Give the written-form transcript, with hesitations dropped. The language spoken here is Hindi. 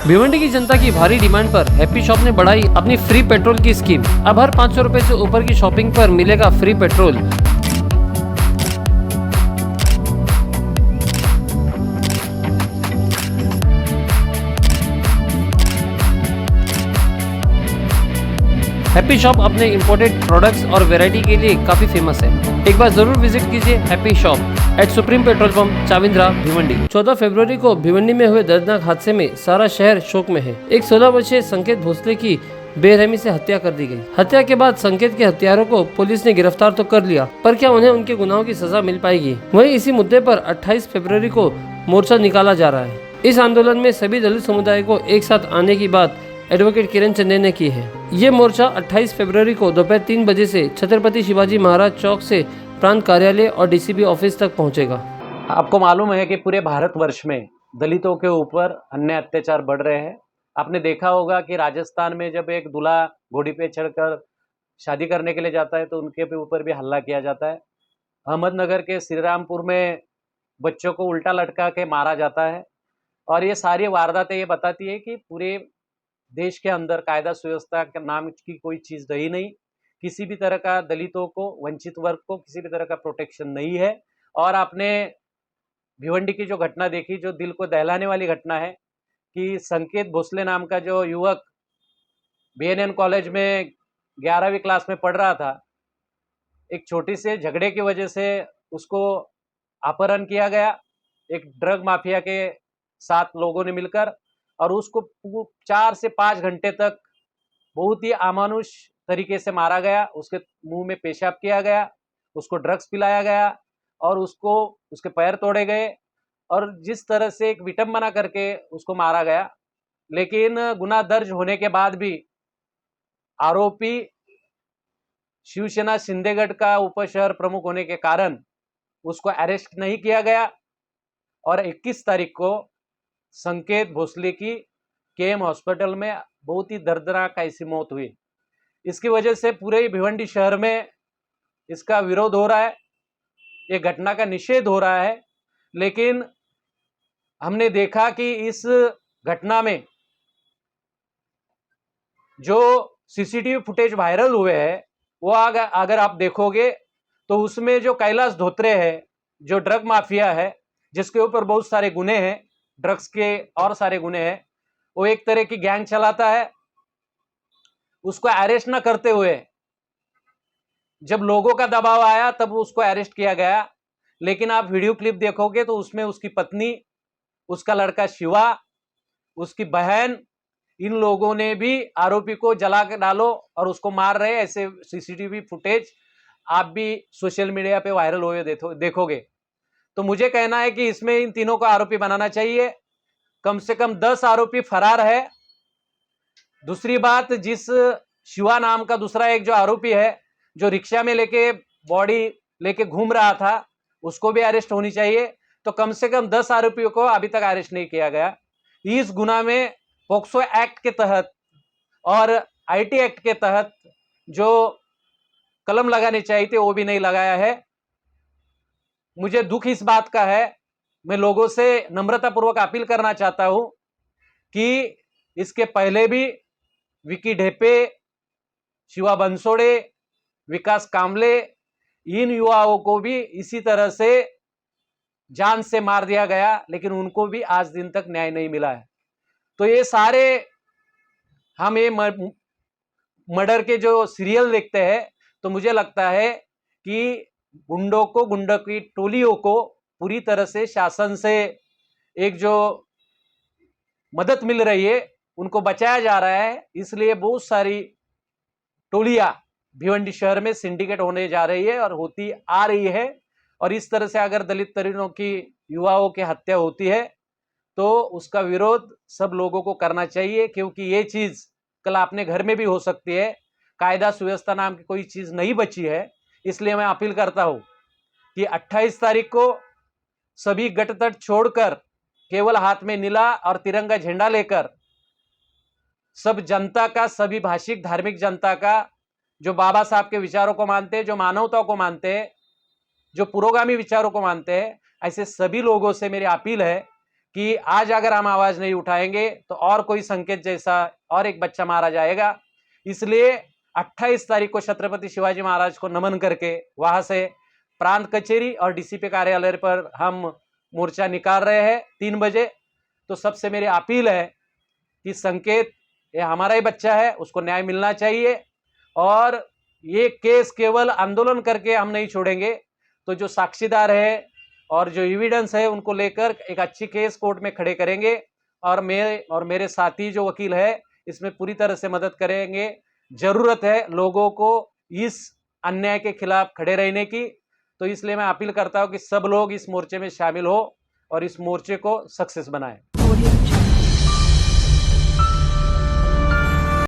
भिवंडी की जनता की भारी डिमांड पर हैप्पी शॉप ने बढ़ाई अपनी फ्री पेट्रोल की स्कीम। अब हर 500 रुपए से ऊपर की शॉपिंग पर मिलेगा फ्री पेट्रोल। हैप्पी शॉप अपने इंपोर्टेड प्रोडक्ट्स और वैरायटी के लिए काफी फेमस है। एक बार जरूर विजिट कीजिए happy shop at supreme petrol pump Chavindra Bhiwandi. 14 फरवरी को भिवंडी में हुए दर्दनाक हादसे में सारा शहर शोक में है। एक 16 वर्षीय संकेत भोसले की बेरहमी से हत्या कर दी गई। हत्या के बाद संकेत के हत्यारों को पुलिस ने गिरफ्तार तो कर लिया, पर क्या उन्हें उनके गुनाहों की सजा मिल पाएगी? वहीं इसी मुद्दे पर 28 फरवरी को मोर्चा निकाला जा रहा है। इस आंदोलन में सभी दलित समुदाय को एक साथ आने की बात एडवोकेट किरण चंदे ने की है। ये मोर्चा 28 फरवरी को दोपहर 3 बजे से छत्रपति शिवाजी महाराज चौक से प्रांत कार्यालय और डीसीपी ऑफिस तक पहुंचेगा। आपको मालूम है कि पूरे भारतवर्ष में दलितों के ऊपर अन्याय अत्याचार बढ़ रहे हैं। आपने देखा होगा कि राजस्थान में जब एक दूल्हा घोड़ी पे चढ़कर शादी करने के लिए जाता है तो उनके ऊपर भी हल्ला किया जाता है। अहमदनगर के श्रीरामपुर में बच्चों को उल्टा लटका के मारा जाता है। और ये सारी वारदातें ये बताती है कि पूरे देश के अंदर कायदा सुव्यवस्था के नाम की कोई चीज रही नहीं। किसी भी तरह का दलितों को, वंचित वर्ग को किसी भी तरह का प्रोटेक्शन नहीं है। और आपने भिवंडी की जो घटना देखी, जो दिल को दहलाने वाली घटना है कि संकेत भोसले नाम का जो युवक बीएनएन कॉलेज में 11वीं क्लास में पढ़ रहा था, एक छोटी से झगड़े की वजह से उसको अपहरण किया गया एक ड्रग माफिया के साथ लोगों ने मिलकर, और उसको 4 से 5 घंटे तक बहुत ही अमानुष तरीके से मारा गया। उसके मुंह में पेशाब किया गया, उसको ड्रग्स पिलाया गया और उसके पैर तोड़े गए, और जिस तरह से एक विटंबना करके उसको मारा गया। लेकिन गुनाह दर्ज होने के बाद भी आरोपी शिवसेना शिंदेगढ़ का उपशहर प्रमुख होने के कारण उसको अरेस्ट नहीं किया गया। और 21 तारीख को संकेत भोसले की केएम हॉस्पिटल में बहुत ही दर्दनाक ऐसी मौत हुई। इसकी वजह से पूरे भिवंडी शहर में इसका विरोध हो रहा है, ये घटना का निषेध हो रहा है। लेकिन हमने देखा कि इस घटना में जो सीसीटीवी फुटेज वायरल हुए हैं वो अगर आप देखोगे तो उसमें जो कैलाश धोत्रे है, जो ड्रग माफिया है, जिसके ऊपर बहुत सारे गुने हैं, ड्रग्स के और सारे गुने हैं, वो एक तरह की गैंग चलाता है। उसको अरेस्ट न करते हुए जब लोगों का दबाव आया तब उसको अरेस्ट किया गया। लेकिन आप वीडियो क्लिप देखोगे तो उसमें उसकी पत्नी, उसका लड़का शिवा, उसकी बहन, इन लोगों ने भी आरोपी को जला के डालो और उसको मार रहे, ऐसे सीसीटीवी फुटेज आप भी सोशल मीडिया पे वायरल हुए देखोगे। तो मुझे कहना है कि इसमें इन तीनों को आरोपी बनाना चाहिए। कम से कम 10 आरोपी फरार है। दूसरी बात, जिस शिवा नाम का दूसरा एक जो आरोपी है, जो रिक्शा में लेके बॉडी लेके घूम रहा था, उसको भी अरेस्ट होनी चाहिए। तो कम से कम 10 आरोपियों को अभी तक अरेस्ट नहीं किया गया। इस गुना में पोक्सो एक्ट के तहत और आईटी एक्ट के तहत जो कलम लगानी चाहिए थे वो भी नहीं लगाया है। मुझे दुख इस बात का है, मैं लोगों से नम्रतापूर्वक अपील करना चाहता हूं कि इसके पहले भी विकी ढेपे, शिवा बंसोड़े, विकास कामले, इन युवाओं को भी इसी तरह से जान से मार दिया गया, लेकिन उनको भी आज दिन तक न्याय नहीं मिला है। तो ये सारे हम ये मर्डर के जो सीरियल देखते हैं तो मुझे लगता है कि गुंडों की टोलियों को पूरी तरह से शासन से एक जो मदद मिल रही है, उनको बचाया जा रहा है। इसलिए बहुत सारी टोलियां भिवंडी शहर में सिंडिकेट होने जा रही है और होती आ रही है। और इस तरह से अगर दलित तरुणों की, युवाओं की हत्या होती है तो उसका विरोध सब लोगों को करना चाहिए, क्योंकि ये चीज कल अपने घर में भी हो सकती है। कायदा सुव्यवस्था नाम की कोई चीज नहीं बची है। इसलिए मैं अपील करता हूं कि 28 तारीख को सभी गटतट छोड़कर केवल हाथ में नीला और तिरंगा झंडा लेकर सब जनता का, सभी भाषिक धार्मिक जनता का, जो बाबा साहब के विचारों को मानते हैं, जो मानवता को मानते हैं, जो पुरोगामी विचारों को मानते हैं, ऐसे सभी लोगों से मेरी अपील है कि आज अगर हम आवाज नहीं उठाएंगे तो और कोई संकेत जैसा और एक बच्चा मारा जाएगा। इसलिए 28 तारीख को छत्रपति शिवाजी महाराज को नमन करके वहां से प्रांत कचेरी और डीसीपी कार्यालय पर हम मोर्चा निकाल रहे हैं 3 बजे। तो सबसे मेरी अपील है कि संकेत ये हमारा ही बच्चा है, उसको न्याय मिलना चाहिए और ये केस केवल आंदोलन करके हम नहीं छोड़ेंगे। तो जो साक्षीदार है और जो एविडेंस है उनको लेकर एक अच्छी केस कोर्ट में खड़े करेंगे और मैं और मेरे साथी जो वकील है इसमें पूरी तरह से मदद करेंगे। जरूरत है लोगों को इस अन्याय के खिलाफ खड़े रहने की। तो इसलिए मैं अपील करता हूं कि सब लोग इस मोर्चे में शामिल हो और इस मोर्चे को सक्सेस बनाएं।